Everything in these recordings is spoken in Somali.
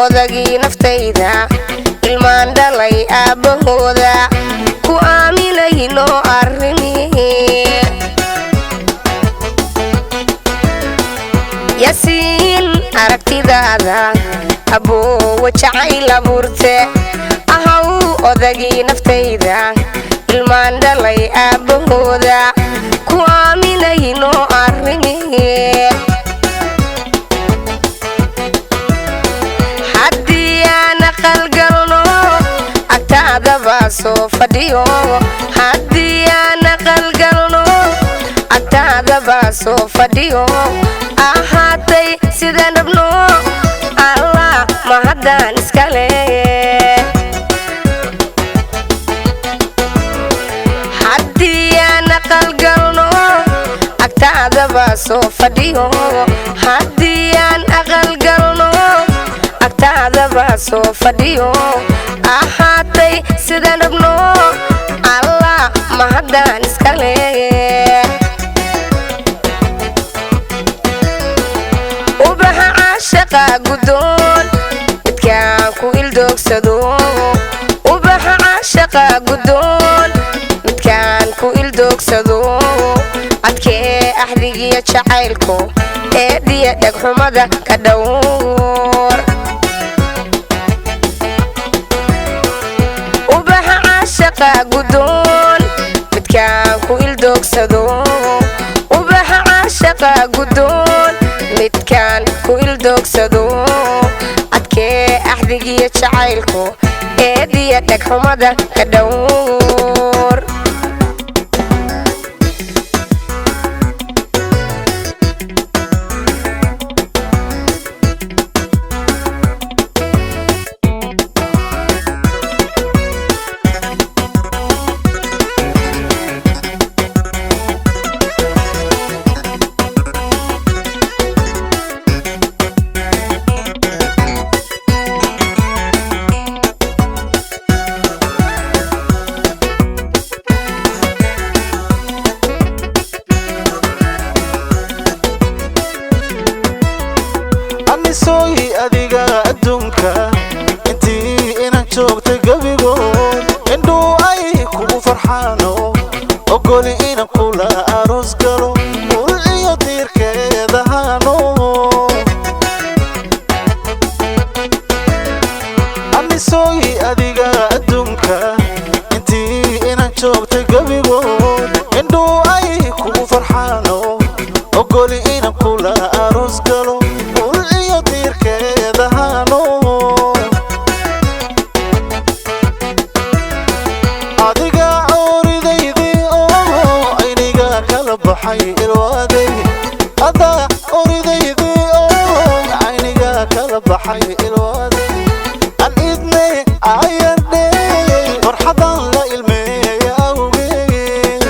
odagii naftayda ilmaan dhalay aabbahooda ku aaminayno arrimihii yasiin aragtidaada aboowa jacayl abuurte ahaw odagii naftayda ilmaan dhalay aabbahooda ku aaminayno arrimihii haddii aan aqalgalno agtaadaba soo fadhiyo haddii aan aqalgalno agtaadaba soo fadhiyo ahaatay sidaan rabno allah mahadaan iskale haddii aan aqalgalno agtaadaba soo fadhiyo haddii aan aqalgalno agtaadaba soo fadhiyo ahaatay sidaan rabno allah mahadaan iskale shaqa gudoon midkaan ku ildoogsado ubaxa shaqa gudoon midkaan ku ildoogsado adkee ahdigiya jacaylku eediya dhagxumada ka dhowr ubaxa shaqa gudoon midkaan ku ildoogsado ubaxa shaqa gudoon midkaan ku ildoogsado adkee ahdigiya jacaylku eediya dhagxumada ka dhowr soy adiga adduunka intii inaan joogtay gabigood indhuu ay kugu farxaano ogoli inaan kula aroos galo ul iyo diirkeeda haano soy adiga adduunka intii inaan joogtay gabigood indhuu ay kugu farxaano ogoli inaan kula aroos galo adiga oridaydi oo ayniga kala baxay ilwaaday ada oridaydi oo ayniga kala baxay ilwaaday an idnay ayarde farxadan la ilmeeya awgeed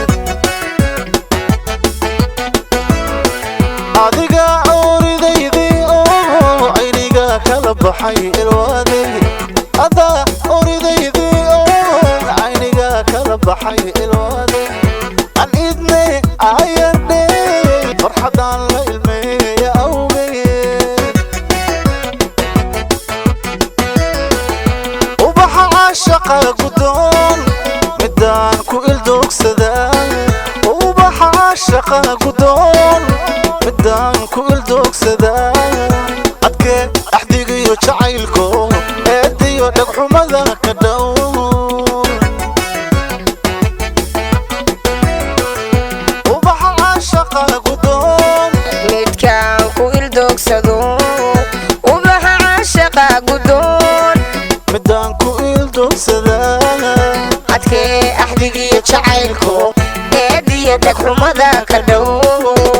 adiga oridaydi oo ayniga kala baxay ilwaaday ada oridaydi kala baxay ilwaaday an idnay ayarde farxadan la ilmeeya awgeed ubaxa shaqa gudoon midaan ku ildoogsada ubaxa shaqa gudoon midaan ku ildoogsada adkee ahdigiyo jacaylku eediyo dhagxumada ka dhowr midkaan ku ildoogsado ubaxa shaqa gudoon midaan ku ildoogsada adkee ahdigiya jacaylku eediya dhagxumada ka dhowr